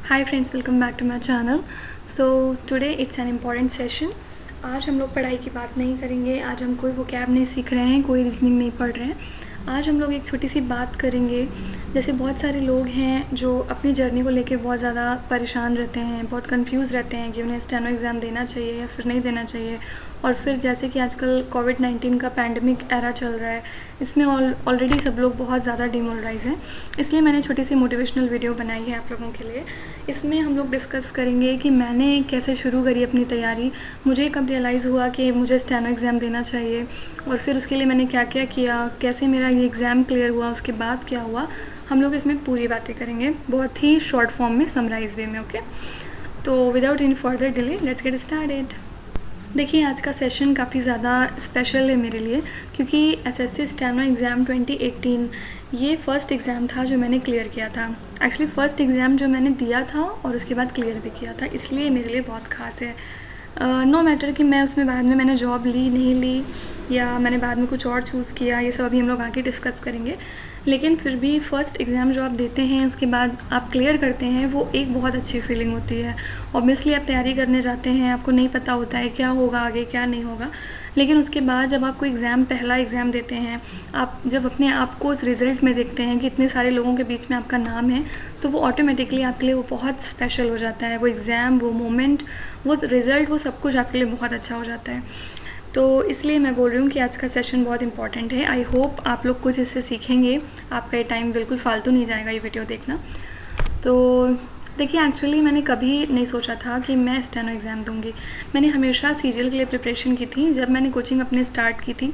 Hi friends, welcome back to my channel. So today it's an important session. आज हम लोग पढ़ाई की बात नहीं करेंगे। आज हम कोई वोकैब नहीं सीख रहे हैं, कोई रीजनिंग नहीं पढ़ रहे हैं। आज हम लोग एक छोटी सी बात करेंगे। जैसे बहुत सारे लोग हैं जो अपनी जर्नी को लेके बहुत ज़्यादा परेशान रहते हैं, बहुत कंफ्यूज रहते हैं कि उन्हें स्टेनो एग्ज़ाम देना चाहिए या फिर नहीं देना चाहिए। और फिर जैसे कि आजकल कोविड-19 का पैंडमिक एरा चल रहा है, इसमें ऑलरेडी सब लोग बहुत ज़्यादा डिमोरलाइज हैं। इसलिए मैंने छोटी सी मोटिवेशनल वीडियो बनाई है आप लोगों के लिए। इसमें हम लोग डिस्कस करेंगे कि मैंने कैसे शुरू करी अपनी तैयारी, मुझे कब रियलाइज़ हुआ कि मुझे स्टेनो एग्ज़ाम देना चाहिए, और फिर उसके लिए मैंने क्या क्या किया, कैसे मेरा ये एग्ज़ाम क्लियर हुआ, उसके बाद क्या हुआ। हम लोग इसमें पूरी बातें करेंगे बहुत ही शॉर्ट फॉर्म में, समराइज वे में। ओके, तो without any further delay let's get started. देखिए, आज का सेशन काफ़ी ज़्यादा स्पेशल है मेरे लिए, क्योंकि एसएससी स्टेनो एग्ज़ाम 2018 ये फ़र्स्ट एग्ज़ाम था जो मैंने क्लियर किया था। एक्चुअली फ़र्स्ट एग्ज़ाम जो मैंने दिया था और उसके बाद क्लियर भी किया था, इसलिए मेरे लिए बहुत ख़ास है। नो मैटर कि मैं उसमें बाद में मैंने जॉब ली नहीं ली, या मैंने बाद में कुछ और चूज़ किया, ये सब अभी हम लोग आगे डिस्कस करेंगे। लेकिन फिर भी फ़र्स्ट एग्ज़ाम जो आप देते हैं उसके बाद आप क्लियर करते हैं, वो एक बहुत अच्छी फीलिंग होती है। ऑब्वियसली आप तैयारी करने जाते हैं, आपको नहीं पता होता है क्या होगा आगे, क्या नहीं होगा। लेकिन उसके बाद जब आप कोई एग्ज़ाम, पहला एग्ज़ाम देते हैं, आप जब अपने आप को उस रिज़ल्ट में देखते हैं कि इतने सारे लोगों के बीच में आपका नाम है, तो वो ऑटोमेटिकली आपके लिए वो बहुत स्पेशल हो जाता है। वो एग्ज़ाम, वो मोमेंट, वो रिज़ल्ट, वो सब कुछ आपके लिए बहुत अच्छा हो जाता है। तो इसलिए मैं बोल रही हूँ कि आज का सेशन बहुत इंपॉर्टेंट है। आई होप आप लोग कुछ इससे सीखेंगे, आपका ये टाइम बिल्कुल फालतू नहीं जाएगा ये वीडियो देखना। तो देखिए, एक्चुअली मैंने कभी नहीं सोचा था कि मैं स्टेनो एग्ज़ाम दूँगी। मैंने हमेशा सीजीएल के लिए प्रिपरेशन की थी। जब मैंने कोचिंग अपने स्टार्ट की थी,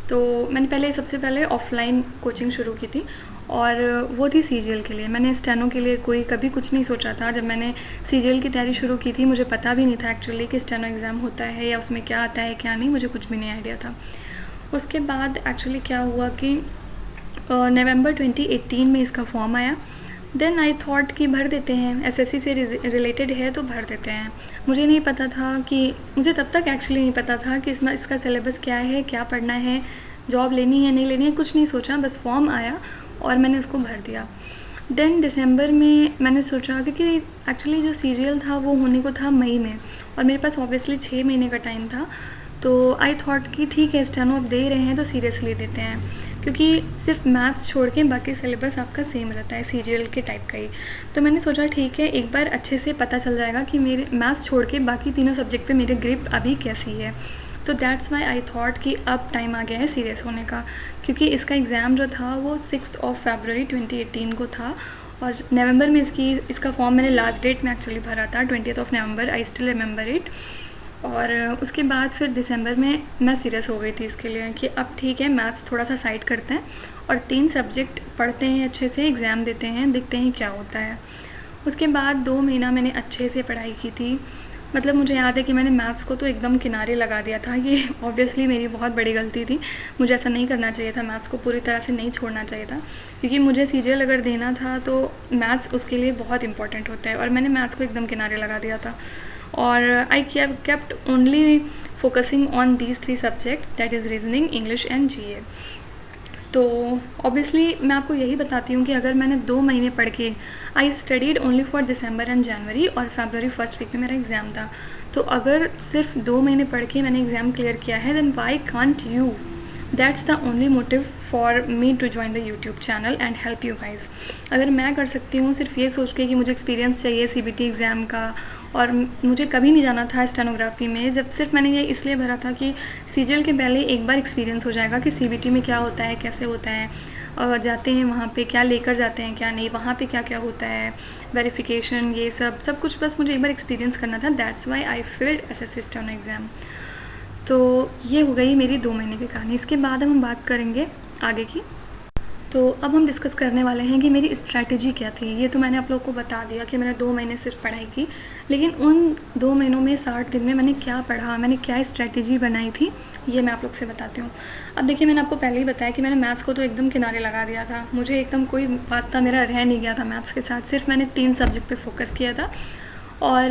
तो मैंने सबसे पहले ऑफ़लाइन कोचिंग शुरू की थी, और वो थी सीजीएल के लिए। मैंने स्टेनो के लिए कोई कभी कुछ नहीं सोचा था। जब मैंने सीजीएल की तैयारी शुरू की थी, मुझे पता भी नहीं था एक्चुअली कि स्टेनो एग्ज़ाम होता है या उसमें क्या आता है क्या नहीं, मुझे कुछ भी नहीं आइडिया था। उसके बाद एक्चुअली क्या हुआ कि नवंबर 2018 में इसका फॉर्म आया। देन आई थॉट कि भर देते हैं, एसएससी से रिलेटेड है तो भर देते हैं। मुझे नहीं पता था कि, मुझे तब तक एक्चुअली नहीं पता था कि इसका सिलेबस क्या है, क्या पढ़ना है, जॉब लेनी है नहीं लेनी है, कुछ नहीं सोचा। बस फॉर्म आया और मैंने उसको भर दिया। देन दिसंबर में मैंने सोचा, क्योंकि एक्चुअली जो सीजीएल था वो होने को था मई में, और मेरे पास ऑब्वियसली 6 महीने का टाइम था। तो आई थॉट कि ठीक है, स्टेनो अब दे रहे हैं तो सीरियसली देते हैं, क्योंकि सिर्फ मैथ्स छोड़ के बाकी सिलेबस आपका सेम रहता है सीजीएल के टाइप का ही। तो मैंने सोचा ठीक है, एक बार अच्छे से पता चल जाएगा कि मेरे मैथ्स छोड़ के बाकी तीनों सब्जेक्ट पे मेरी ग्रिप अभी कैसी है। तो दैट्स वाई आई थॉट कि अब टाइम आ गया है सीरियस होने का, क्योंकि इसका एग्ज़ाम जो था वो 6 फरवरी 2018 को था, और नवंबर में इसका फॉर्म मैंने लास्ट डेट में एक्चुअली भरा था, 20 नवंबर। I still remember it. और उसके बाद फिर दिसंबर में मैं सीरियस हो गई थी इसके लिए कि अब ठीक है, मैथ्स थोड़ा सा साइड करते हैं और 3 सब्जेक्ट पढ़ते हैं अच्छे से, एग्ज़ाम देते हैं, देखते हैं क्या होता है। उसके बाद 2 महीना मैंने अच्छे से पढ़ाई की थी। मतलब मुझे याद है कि मैंने मैथ्स को तो एकदम किनारे लगा दिया था। ये ऑब्वियसली मेरी बहुत बड़ी गलती थी, मुझे ऐसा नहीं करना चाहिए था, मैथ्स को पूरी तरह से नहीं छोड़ना चाहिए था, क्योंकि मुझे सीजीएल अगर देना था तो मैथ्स उसके लिए बहुत इंपॉर्टेंट होता है, और मैंने मैथ्स को एकदम किनारे लगा दिया था। और I kept only focusing on these 3 subjects, that is reasoning, English and GA. तो ऑब्वियसली मैं आपको यही बताती हूँ कि अगर मैंने 2 महीने पढ़ के, I studied only for December and January, और फरवरी फर्स्ट वीक में मेरा एग्ज़ाम था। तो अगर सिर्फ 2 महीने पढ़ के मैंने एग्ज़ाम क्लियर किया है, then why can't you? That's the only motive for me to join the YouTube channel and help you guys. अगर मैं कर सकती हूँ सिर्फ ये सोच के कि मुझे एक्सपीरियंस चाहिए सीबीटी एग्ज़ाम का, और मुझे कभी नहीं जाना था स्टेनोग्राफी में, जब सिर्फ मैंने ये इसलिए भरा था कि सीजीएल के पहले एक बार एक्सपीरियंस हो जाएगा कि सीबीटी में क्या होता है, कैसे होता है, और जाते हैं वहाँ पे क्या लेकर जाते हैं क्या नहीं, वहाँ पे क्या क्या होता है, वेरिफिकेशन, ये सब कुछ बस मुझे एक बार एक्सपीरियंस करना था। That's why I field SSC steno exam. तो ये हो गई मेरी 2 महीने की कहानी। इसके बाद अब हम बात करेंगे आगे की। तो अब हम डिस्कस करने वाले हैं कि मेरी स्ट्रैटेजी क्या थी। ये तो मैंने आप लोग को बता दिया कि मैंने 2 महीने सिर्फ पढ़ाई की, लेकिन उन 2 महीनों में 60 दिन में मैंने क्या पढ़ा, मैंने क्या स्ट्रैटेजी बनाई थी, ये मैं आप लोग से बताती हूँ। अब देखिए, मैंने आपको पहले ही बताया कि मैंने मैथ्स को तो एकदम किनारे लगा दिया था, मुझे एकदम कोई वास्ता मेरा रह नहीं गया था मैथ्स के साथ, सिर्फ मैंने 3 सब्जेक्ट पे फोकस किया था। और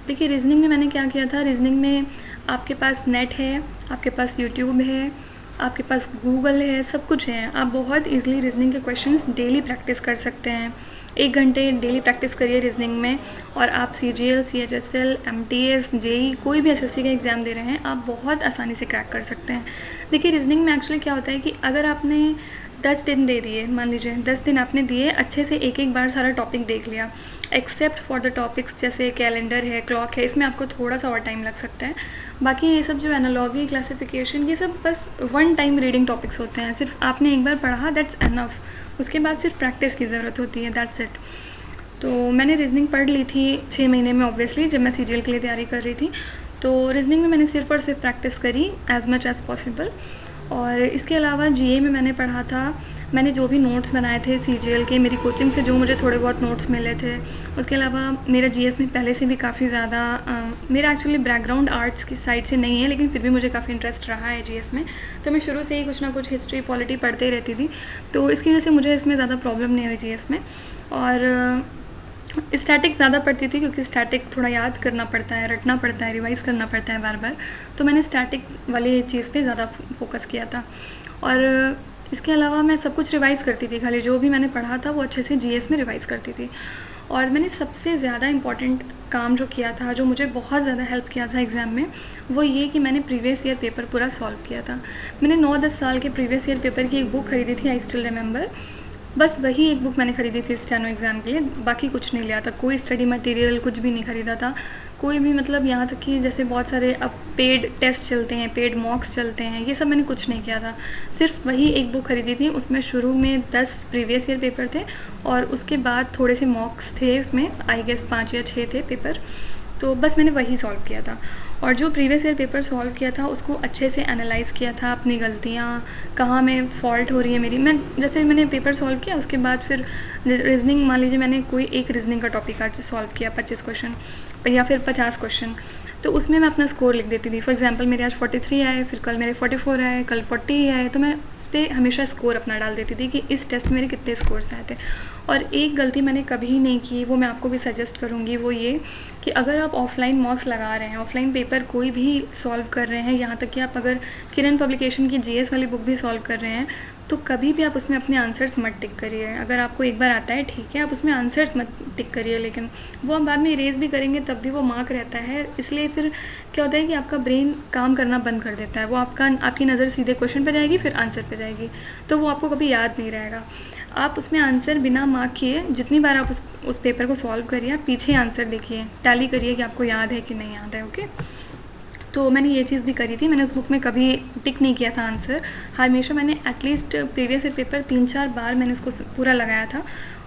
देखिए, रीजनिंग में मैंने क्या किया था, रीजनिंग में आपके पास नेट है, आपके पास यूट्यूब है, आपके पास गूगल है, सब कुछ है। आप बहुत इजीली रीजनिंग के क्वेश्चंस डेली प्रैक्टिस कर सकते हैं। 1 घंटे डेली प्रैक्टिस करिए रीजनिंग में, और आप CGL, CHSL, MTS, JEE कोई भी SSC का एग्ज़ाम दे रहे हैं, आप बहुत आसानी से क्रैक कर सकते हैं। देखिए रीजनिंग में एक्चुअली क्या होता है कि अगर आपने 10 दिन दे दिए, मान लीजिए 10 दिन आपने दिए, अच्छे से एक बार सारा टॉपिक देख लिया, एक्सेप्ट फॉर द टॉपिक्स जैसे कैलेंडर है, क्लॉक है, इसमें आपको थोड़ा सा और टाइम लग सकता है। बाकी ये सब जो एनालॉजी, क्लासिफिकेशन, ये सब बस वन टाइम रीडिंग टॉपिक्स होते हैं, सिर्फ आपने एक बार पढ़ा, दैट्स एनफ। उसके बाद सिर्फ प्रैक्टिस की ज़रूरत होती है, दैट्स इट। तो मैंने रीजनिंग पढ़ ली थी 6 महीने में ऑब्वियसली, जब मैं CGL के लिए तैयारी कर रही थी। तो रीजनिंग में मैंने सिर्फ और सिर्फ प्रैक्टिस करी एज़ मच एज़ पॉसिबल। और इसके अलावा GA में मैंने पढ़ा था, मैंने जो भी नोट्स बनाए थे CGL के, मेरी कोचिंग से जो मुझे थोड़े बहुत नोट्स मिले थे। उसके अलावा मेरा GS में पहले से भी काफ़ी ज़्यादा मेरा एक्चुअली बैकग्राउंड आर्ट्स की साइड से नहीं है, लेकिन फिर भी मुझे काफ़ी इंटरेस्ट रहा है GS में। तो मैं शुरू से ही कुछ ना कुछ हिस्ट्री, पॉलिटी पढ़ते ही रहती थी, तो इसकी वजह से मुझे इसमें ज़्यादा प्रॉब्लम नहीं हुई GS में। और स्टैटिक ज़्यादा पढ़ती थी, क्योंकि स्टैटिक थोड़ा याद करना पड़ता है, रटना पड़ता है, रिवाइज़ करना पड़ता है बार बार, तो मैंने स्टैटिक वाली चीज़ पे ज़्यादा फोकस किया था। और इसके अलावा मैं सब कुछ रिवाइज़ करती थी, खाली जो भी मैंने पढ़ा था वो अच्छे से GS में रिवाइज़ करती थी। और मैंने सबसे ज़्यादा इम्पॉर्टेंट काम जो किया था, जो मुझे बहुत ज़्यादा हेल्प किया था एग्ज़ाम में, वो ये कि मैंने प्रीवियस ईयर पेपर पूरा सॉल्व किया था। मैंने 9-10 साल के प्रीवियस ईयर पेपर की एक बुक खरीदी थी, आई स्टिल रिमेंबर। बस वही एक बुक मैंने ख़रीदी थी स्टेनो एग्ज़ाम के लिए, बाकी कुछ नहीं लिया था, कोई स्टडी मटेरियल कुछ भी नहीं ख़रीदा था, कोई भी, मतलब यहाँ तक कि जैसे बहुत सारे अब पेड टेस्ट चलते हैं, पेड मॉक्स चलते हैं, ये सब मैंने कुछ नहीं किया था। सिर्फ वही एक बुक ख़रीदी थी, उसमें शुरू में 10 प्रीवियस ईयर पेपर थे, और उसके बाद थोड़े से मॉक्स थे, उसमें आई गेस 5 या 6 थे पेपर। तो बस मैंने वही सॉल्व किया था, और जो प्रीवियस ईयर पेपर सॉल्व किया था उसको अच्छे से एनालाइज़ किया था, अपनी गलतियाँ कहाँ में फ़ॉल्ट हो रही है मेरी। मैं जैसे मैंने पेपर सॉल्व किया, उसके बाद फिर रीजनिंग, मान लीजिए मैंने कोई एक रीजनिंग का टॉपिक आज सॉल्व किया 25 क्वेश्चन या फिर 50 क्वेश्चन, तो उसमें मैं अपना स्कोर लिख देती थी। फॉर एग्जांपल मेरे आज 43 आए, फिर कल मेरे 44 आए, कल 40 आए, तो मैं उस पर हमेशा स्कोर अपना डाल देती थी कि इस टेस्ट में मेरे कितने स्कोर्स आए थे। और एक गलती मैंने कभी नहीं की, वो मैं आपको भी सजेस्ट करूँगी, वो ये कि अगर आप ऑफलाइन मॉक्स लगा रहे हैं, ऑफलाइन पेपर कोई भी सॉल्व कर रहे हैं, यहाँ तक कि आप अगर किरण पब्लिकेशन की GS वाली बुक भी सॉल्व कर रहे हैं, तो कभी भी आप उसमें अपने आंसर्स मत टिक करिए। अगर आपको एक बार आता है ठीक है, आप उसमें आंसर्स मत टिक करिए, लेकिन वो आप बाद में इरेज भी करेंगे तब भी वो मार्क रहता है। इसलिए फिर क्या होता है कि आपका ब्रेन काम करना बंद कर देता है, वो आपकी नज़र सीधे क्वेश्चन पे जाएगी, फिर आंसर पे जाएगी, तो वो आपको कभी याद नहीं रहेगा। आप उसमें आंसर बिना मार्क किए जितनी बार आप उस पेपर को सॉल्व करिए, आप पीछे आंसर देखिए, टैली करिए कि आपको याद है कि नहीं याद है। ओके, तो मैंने ये चीज़ भी करी थी, मैंने उस बुक में कभी टिक नहीं किया था आंसर, हमेशा मैंने एटलीस्ट प्रीवियस ईयर पेपर 3-4 बार मैंने उसको पूरा लगाया था,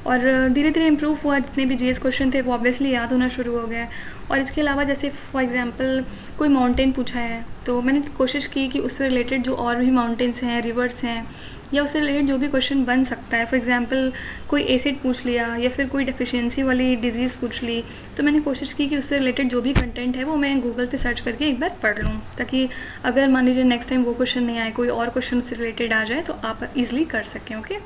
और धीरे धीरे इम्प्रूव हुआ। जितने भी GS क्वेश्चन थे वो ऑब्वियसली याद होना शुरू हो गए। और इसके अलावा जैसे फॉर एग्जांपल कोई माउंटेन पूछा है, तो मैंने कोशिश की कि उससे रिलेटेड जो और भी माउंटेन्स हैं, रिवर्स हैं, या उससे रिलेटेड जो भी क्वेश्चन बन सकता है, फॉर एग्जांपल कोई एसिड पूछ लिया या फिर कोई डेफिशिएंसी वाली डिजीज़ पूछ ली, तो मैंने कोशिश की कि उससे रिलेटेड जो भी कंटेंट है वो मैं गूगल पे सर्च करके एक बार पढ़ लूँ, ताकि अगर मान लीजिए नेक्स्ट टाइम वो क्वेश्चन नहीं आए, कोई और क्वेश्चन उससे रिलेटेड आ जाए, तो आप ईज़िली कर सकें। ओके,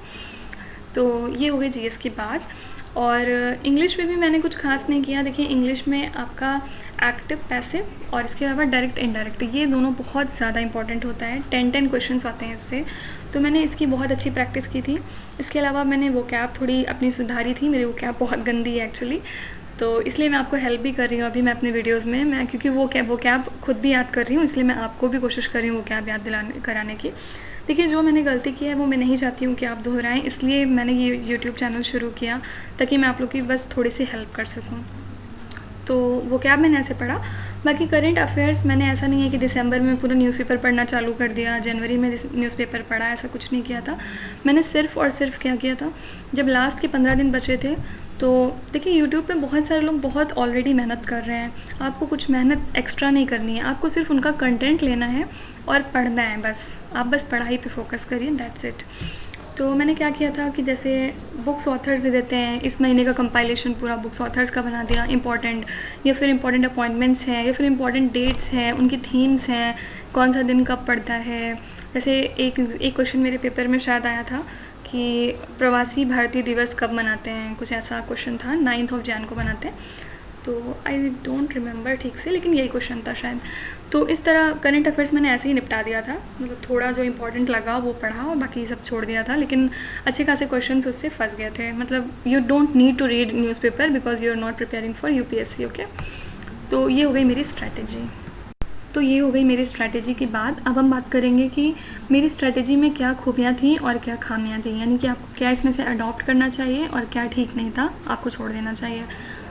तो ये हो गई GS की बात। और इंग्लिश में भी मैंने कुछ खास नहीं किया। देखिए इंग्लिश में आपका एक्टिव, पैसिव और इसके अलावा डायरेक्ट, इनडायरेक्ट, ये दोनों बहुत ज़्यादा इंपॉर्टेंट होता है। 10 क्वेश्चंस आते हैं इससे, तो मैंने इसकी बहुत अच्छी प्रैक्टिस की थी। इसके अलावा मैंने वोकैब थोड़ी अपनी सुधारी थी, मेरी वोकैब बहुत गंदी है एक्चुअली, तो इसलिए मैं आपको हेल्प भी कर रही हूँ अभी मैं अपने वीडियोस में, मैं क्योंकि वो कैब खुद भी याद कर रही हूँ, इसलिए मैं आपको भी कोशिश कर रही हूँ वो कैब याद कराने की। देखिए जो मैंने गलती की है वो मैं नहीं चाहती हूँ कि आप दोहराएं, इसलिए मैंने ये यूट्यूब चैनल शुरू किया ताकि मैं आप लोग की बस थोड़ी सी हेल्प कर सकूँ। तो वो कैब मैंने ऐसे पढ़ा। बाकी करंट अफेयर्स मैंने ऐसा नहीं है कि दिसंबर में पूरा न्यूज़पेपर पढ़ना चालू कर दिया, जनवरी में न्यूज़पेपर पढ़ा, ऐसा कुछ नहीं किया था। मैंने सिर्फ़ और सिर्फ क्या किया था, जब लास्ट के 15 दिन बचे थे, तो देखिए यूट्यूब पे बहुत सारे लोग बहुत ऑलरेडी मेहनत कर रहे हैं, आपको कुछ मेहनत एक्स्ट्रा नहीं करनी है, आपको सिर्फ उनका कंटेंट लेना है और पढ़ना है बस। आप बस पढ़ाई पे फोकस करिए, दैट्स इट। तो मैंने क्या किया था कि जैसे बुक्स ऑथर्स दे देते हैं, इस महीने का कंपाइलेशन पूरा बुक्स ऑथर्स का बना दिया, इंपॉर्टेंट, या फिर इंपॉर्टेंट अपॉइंटमेंट्स हैं, या फिर इंपॉर्टेंट डेट्स हैं, उनकी थीम्स हैं, कौन सा दिन कब पड़ता है। जैसे एक क्वेश्चन मेरे पेपर में शायद आया था कि प्रवासी भारतीय दिवस कब मनाते हैं, कुछ ऐसा क्वेश्चन था, 9 जनवरी को मनाते हैं। तो आई डोंट रिमेंबर ठीक से, लेकिन यही क्वेश्चन था शायद। तो इस तरह करंट अफेयर्स मैंने ऐसे ही निपटा दिया था, मतलब थोड़ा जो इंपॉर्टेंट लगा वो पढ़ा और बाकी सब छोड़ दिया था, लेकिन अच्छे खासे क्वेश्चंस उससे फंस गए थे। मतलब you don't need to read newspaper because you are not preparing for UPSC. Okay, तो ये हो गई मेरी स्ट्रैटेजी की बात। अब हम बात करेंगे कि मेरी स्ट्रैटेजी में क्या खूबियाँ थी और क्या खामियाँ थी, यानी कि आपको क्या इसमें से अडॉप्ट करना चाहिए और क्या ठीक नहीं था, आपको छोड़ देना चाहिए।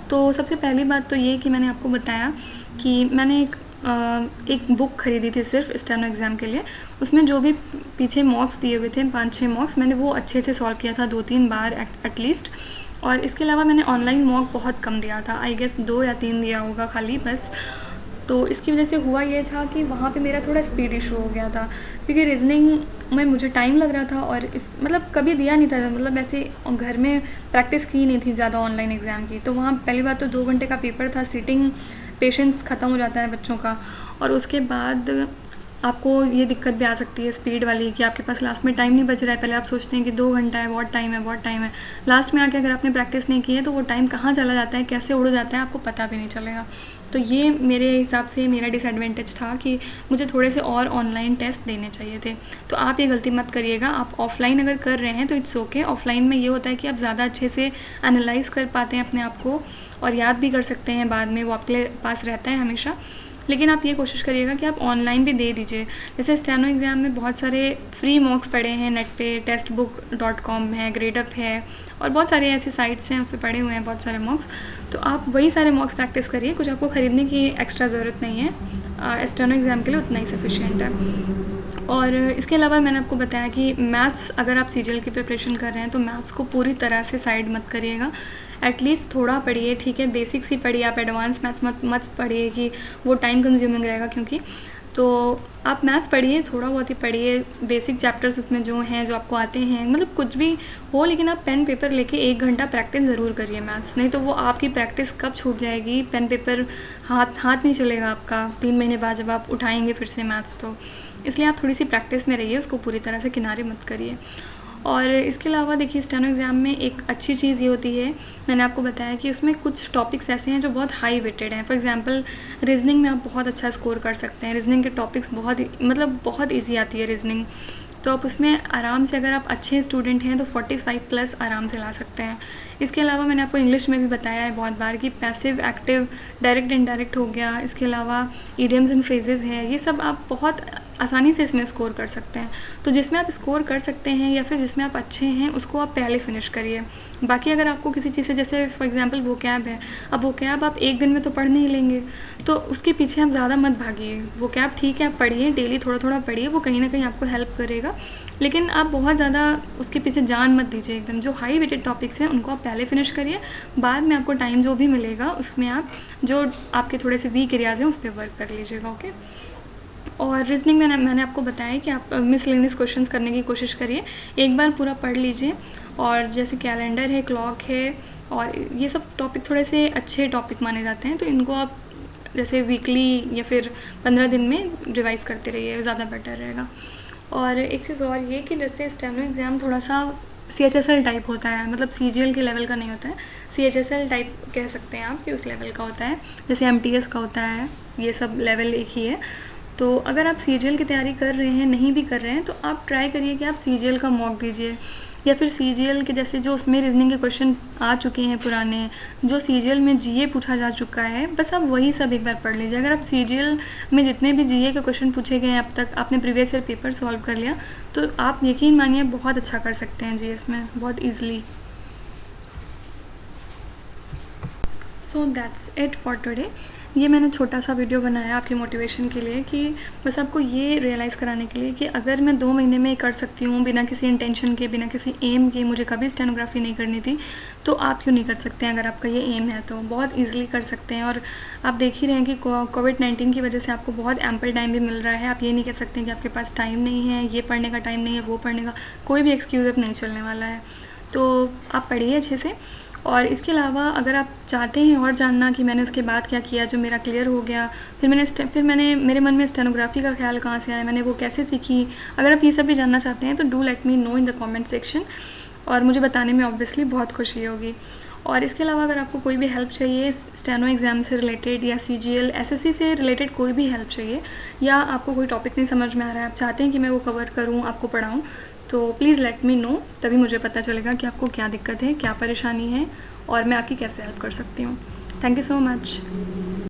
तो सबसे पहली बात तो ये कि मैंने आपको बताया कि मैंने एक बुक ख़रीदी थी सिर्फ स्टेनो एग्ज़ाम के लिए। उसमें जो भी पीछे मॉक्स दिए हुए थे 5-6 मॉक्स, मैंने वो अच्छे से सॉल्व किया था 2-3 बार एटलीस्ट। और इसके अलावा मैंने ऑनलाइन मॉक बहुत कम दिया था, आई गेस 2 या 3 दिया होगा खाली बस। तो इसकी वजह से हुआ ये था कि वहाँ पे मेरा थोड़ा स्पीड इशू हो गया था, क्योंकि रीजनिंग में मुझे टाइम लग रहा था और इस मतलब कभी दिया नहीं था, मतलब ऐसे घर में प्रैक्टिस की नहीं थी ज़्यादा ऑनलाइन एग्ज़ाम की। तो वहाँ पहली बात तो 2 घंटे का पेपर था, सीटिंग पेशेंस ख़त्म हो जाता है बच्चों का। और उसके बाद आपको ये दिक्कत भी आ सकती है स्पीड वाली कि आपके पास लास्ट में टाइम नहीं बच रहा है। पहले आप सोचते हैं कि 2 घंटा है, बहुत टाइम है, लास्ट में आके अगर आपने प्रैक्टिस नहीं की है तो वो टाइम कहाँ चला जाता है, कैसे उड़ जाता है, आपको पता भी नहीं चलेगा। तो ये मेरे हिसाब से मेरा डिसएडवांटेज था कि मुझे थोड़े से और ऑनलाइन टेस्ट देने चाहिए थे। तो आप ये गलती मत करिएगा। आप ऑफलाइन अगर कर रहे हैं तो इट्स ओके। ऑफलाइन में ये होता है कि आप ज़्यादा अच्छे से एनालाइज़ कर पाते हैं अपने आप को और याद भी कर सकते हैं बाद में, वो आपके पास रहता है हमेशा। लेकिन आप ये कोशिश करिएगा कि आप ऑनलाइन भी दे दीजिए। जैसे स्टेनो एग्ज़ाम में बहुत सारे फ्री मॉक्स पड़े हैं नेट पे, टेस्टबुक.com है, ग्रेडअप है और बहुत सारे ऐसे साइट्स हैं, उस पर पड़े हुए हैं बहुत सारे मॉक्स। तो आप वही सारे मॉक्स प्रैक्टिस करिए, कुछ आपको ख़रीदने की एक्स्ट्रा ज़रूरत नहीं है। स्टेनो एग्ज़ाम के लिए उतना ही सफिशिएंट है। और इसके अलावा मैंने आपको बताया कि मैथ्स, अगर आप सीजीएल की प्रिपरेशन कर रहे हैं तो मैथ्स को पूरी तरह से साइड मत करिएगा। एटलीस्ट थोड़ा पढ़िए, ठीक है, बेसिक्स ही पढ़िए, आप एडवांस मैथ्स मत पढ़िए कि वो टाइम कंज्यूमिंग रहेगा। क्योंकि तो आप मैथ्स पढ़िए, थोड़ा बहुत ही पढ़िए, बेसिक चैप्टर्स उसमें जो हैं, जो आपको आते हैं, मतलब कुछ भी हो, लेकिन आप पेन पेपर लेके 1 घंटा प्रैक्टिस ज़रूर करिए मैथ्स। नहीं तो वो आपकी प्रैक्टिस कब छूट जाएगी, पेन पेपर हाथ नहीं चलेगा आपका 3 महीने बाद जब आप उठाएंगे फिर से मैथ्स। तो इसलिए आप थोड़ी सी प्रैक्टिस में रहिए, उसको पूरी तरह से किनारे मत करिए। और इसके अलावा देखिए स्टेनो एग्ज़ाम में एक अच्छी चीज़ ये होती है, मैंने आपको बताया कि उसमें कुछ टॉपिक्स ऐसे हैं जो बहुत हाई वेटेड हैं। फॉर एग्जांपल रीजनिंग में आप बहुत अच्छा स्कोर कर सकते हैं। रीजनिंग के टॉपिक्स बहुत ईजी आती है रीजनिंग। तो आप उसमें आराम से, अगर आप अच्छे स्टूडेंट हैं तो 45+ आराम से ला सकते हैं। इसके अलावा मैंने आपको इंग्लिश में भी बताया है बहुत बार कि पैसिव, एक्टिव, डायरेक्ट, इनडायरेक्ट हो गया। इसके अलावा इडियम्स एंड फ्रेजेस हैं, ये सब आप बहुत आसानी से इसमें स्कोर कर सकते हैं। तो जिसमें आप स्कोर कर सकते हैं या फिर जिसमें आप अच्छे हैं उसको आप पहले फिनिश करिए। बाकी अगर आपको किसी चीज़ से, जैसे फॉर एग्जांपल वोकैब है, अब वोकैब आप 1 दिन में तो पढ़ नहीं लेंगे, तो उसके पीछे आप ज़्यादा मत भागिए। वोकैब ठीक है, आप पढ़िए, डेली थोड़ा थोड़ा पढ़िए, वो कहीं ना कहीं आपको हेल्प करेगा, लेकिन आप बहुत ज़्यादा उसके पीछे जान मत दीजिए एकदम। जो हाई वेटेड टॉपिक्स हैं उनको आप पहले फिनिश करिए, बाद में आपको टाइम जो भी मिलेगा उसमें आप जो आपके थोड़े से वीक एरियाज़ हैं उस पर वर्क कर लीजिएगा। ओके। और रीजनिंग में मैंने आपको बताया कि आप मिसलेनियस क्वेश्चंस करने की कोशिश करिए, एक बार पूरा पढ़ लीजिए। और जैसे कैलेंडर है, क्लॉक है, और ये सब टॉपिक थोड़े से अच्छे टॉपिक माने जाते हैं, तो इनको आप जैसे वीकली या फिर 15 दिन में रिवाइज़ करते रहिए, ज़्यादा बेटर रहेगा। और एक चीज़ और ये कि जैसे स्टेनो एग्ज़ाम थोड़ा सा CHSL टाइप होता है, मतलब CGL के लेवल का नहीं होता है, CHSL टाइप कह सकते हैं आप कि उस लेवल का होता है, जैसे MTS का होता है, ये सब लेवल एक ही है। तो अगर आप CGL की तैयारी कर रहे हैं, नहीं भी कर रहे हैं, तो आप ट्राई करिए कि आप CGL का मॉक दीजिए, या फिर CGL के जैसे जो उसमें रीजनिंग के क्वेश्चन आ चुके हैं पुराने, जो CGL में GA पूछा जा चुका है, बस आप वही सब एक बार पढ़ लीजिए। अगर आप CGL में जितने भी GA के क्वेश्चन पूछे गए हैं अब तक, आपने प्रीवियस ईयर पेपर सॉल्व कर लिया, तो आप यकीन मानिए बहुत अच्छा कर सकते हैं GS में, बहुत easily. So that's it for today. ये मैंने छोटा सा वीडियो बनाया आपकी मोटिवेशन के लिए, कि बस आपको ये रियलाइज़ कराने के लिए कि अगर मैं 2 महीने में कर सकती हूँ बिना किसी इंटेंशन के, बिना किसी एम के, मुझे कभी स्टेनोग्राफी नहीं करनी थी, तो आप क्यों नहीं कर सकते हैं। अगर आपका ये एम है तो बहुत ईजिली कर सकते हैं। और आप देख ही रहे हैं कि कोविड-19 की वजह से आपको बहुत एम्पल टाइम भी मिल रहा है। आप ये नहीं कह सकते कि आपके पास टाइम नहीं है, ये पढ़ने का टाइम नहीं है, वो पढ़ने का, कोई भी एक्सक्यूज़ अब नहीं चलने वाला है। तो आप पढ़िए अच्छे से। और इसके अलावा अगर आप चाहते हैं और जानना कि मैंने उसके बाद क्या किया जो मेरा क्लियर हो गया, फिर मैंने मेरे मन में स्टेनोग्राफी का ख्याल कहाँ से आया, मैंने वो कैसे सीखी, अगर आप ये सब भी जानना चाहते हैं तो do let me know in the comment section, और मुझे बताने में ऑब्वियसली बहुत खुशी होगी। और इसके अलावा अगर आपको कोई भी हेल्प चाहिए स्टेनो एग्ज़ाम से रिलेटेड या CGL SSC से रिलेटेड कोई भी हेल्प चाहिए, या आपको कोई टॉपिक नहीं समझ में आ रहा है, आप चाहते हैं कि मैं वो कवर करूँ, आपको पढ़ाऊँ, तो प्लीज़ लेट मी नो। तभी मुझे पता चलेगा कि आपको क्या दिक्कत है, क्या परेशानी है और मैं आपकी कैसे हेल्प कर सकती हूँ। Thank you so much.